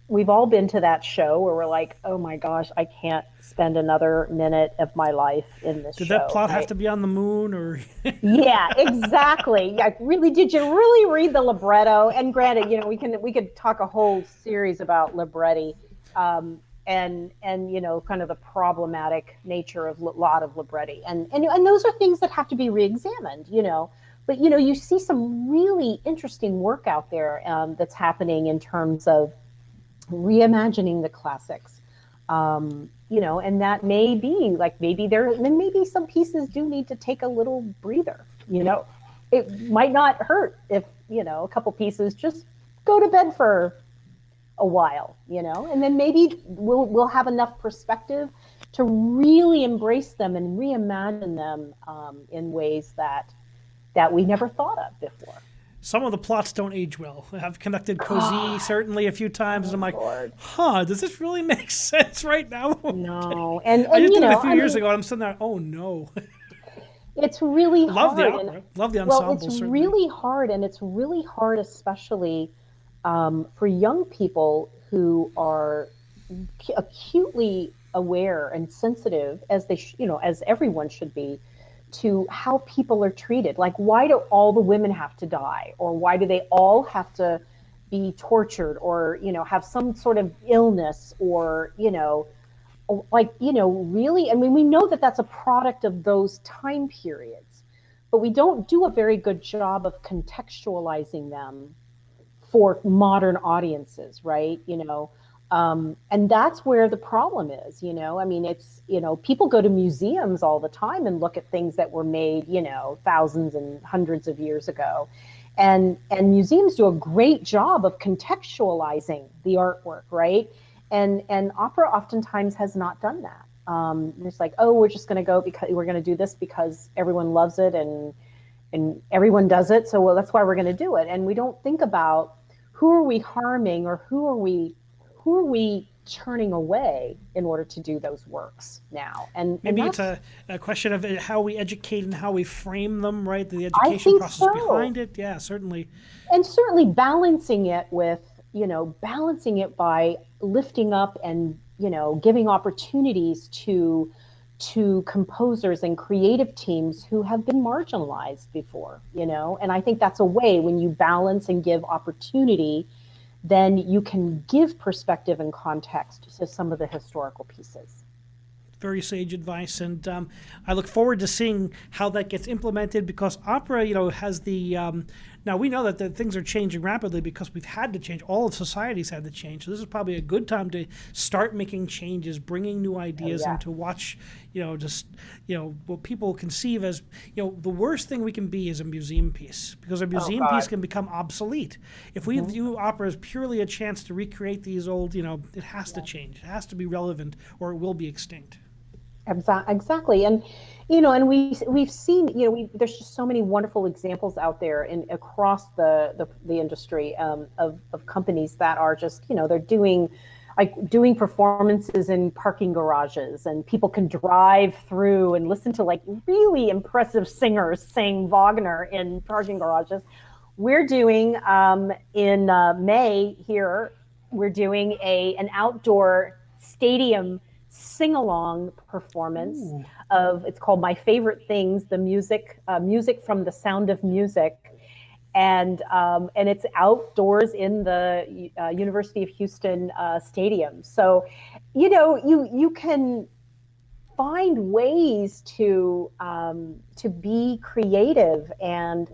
We've all been to that show where we're like, oh my gosh, I can't spend another minute of my life in this Did that show, plot have right? to be on the moon or? Yeah, exactly. Yeah, really, did you really read the libretto? And granted, we could talk a whole series about libretti, and kind of the problematic nature of a lot of libretti, and those are things that have to be reexamined. But you see some really interesting work out there, that's happening in terms of reimagining the classics. And that may be like, maybe some pieces do need to take a little breather. It might not hurt if, a couple pieces just go to bed for a while, and then maybe we'll have enough perspective to really embrace them and reimagine them, in ways that we never thought of before. Some of the plots don't age well. I've conducted Così certainly a few times, and I'm like, Lord. does this really make sense right now? No, and I just did it a few years ago, and I'm sitting there, oh no. It's really Love hard. the opera. Love the ensemble. Well, it's really hard, and it's really hard, especially, for young people who are acutely aware and sensitive, as as everyone should be, to how people are treated. Like, why do all the women have to die, or why do they all have to be tortured, or have some sort of illness, or really? I mean, we know that that's a product of those time periods, but we don't do a very good job of contextualizing them for modern audiences, right? And that's where the problem is. I mean, it's, people go to museums all the time and look at things that were made, thousands and hundreds of years ago. And museums do a great job of contextualizing the artwork, right? And opera oftentimes has not done that. It's like, oh, we're just going to go because we're going to do this because everyone loves it, and everyone does it. So, well, that's why we're going to do it. And we don't think about who are we harming, or who are we turning away in order to do those works now. And maybe it's a question of how we educate and how we frame them, right? The I education think process so. behind it. Yeah, certainly. And certainly balancing it with, balancing it by lifting up and, giving opportunities to composers and creative teams who have been marginalized before, and I think that's a way, when you balance and give opportunity, then you can give perspective and context to some of the historical pieces. Very sage advice, and I look forward to seeing how that gets implemented, because opera, has the now we know that things are changing rapidly because we've had to change. All of society's had to change, so this is probably a good time to start making changes, bringing new ideas, and to watch, what people conceive as, the worst thing we can be is a museum piece, because a museum piece can become obsolete. If we view opera as purely a chance to recreate these old, it has to change. It has to be relevant, or it will be extinct. Exactly. And, and we've seen, there's just so many wonderful examples out there across the industry, of companies that are just, they're doing performances in parking garages, and people can drive through and listen to like really impressive singers sing Wagner in parking garages. We're doing, in May here, we're doing an outdoor stadium sing-along performance of, it's called My Favorite Things, the music from The Sound of Music. And it's outdoors in the University of Houston stadium. So, you can find ways to be creative and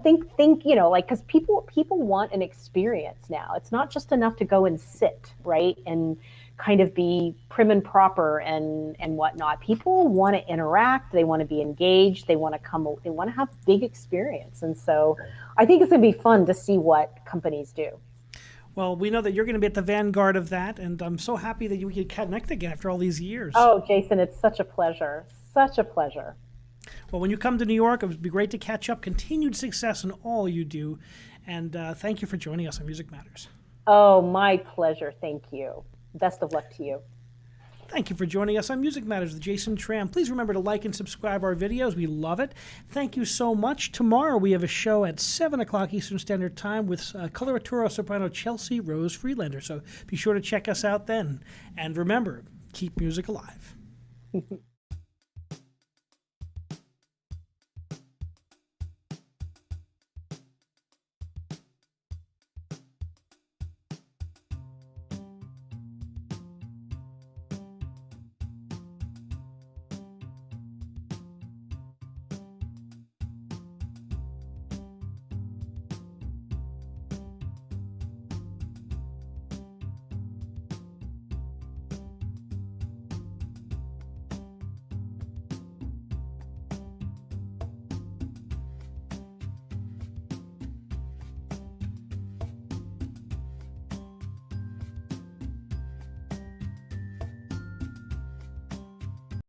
think, like, because people want an experience now. It's not just enough to go and sit, right, and kind of be prim and proper and whatnot. People want to interact. They want to be engaged. They want to have big experience. And so I think it's going to be fun to see what companies do. Well, we know that you're going to be at the vanguard of that, and I'm so happy that we could connect again after all these years. Oh, Jason, it's such a pleasure. Such a pleasure. Well, when you come to New York, it would be great to catch up. Continued success in all you do. And thank you for joining us on Music Matters. Oh, my pleasure. Thank you. Best of luck to you. Thank you for joining us on Music Matters with Jason Tramm. Please remember to like and subscribe our videos. We love it. Thank you so much. Tomorrow we have a show at 7 o'clock Eastern Standard Time with coloratura soprano Chelsea Rose Freelander. So be sure to check us out then. And remember, keep music alive.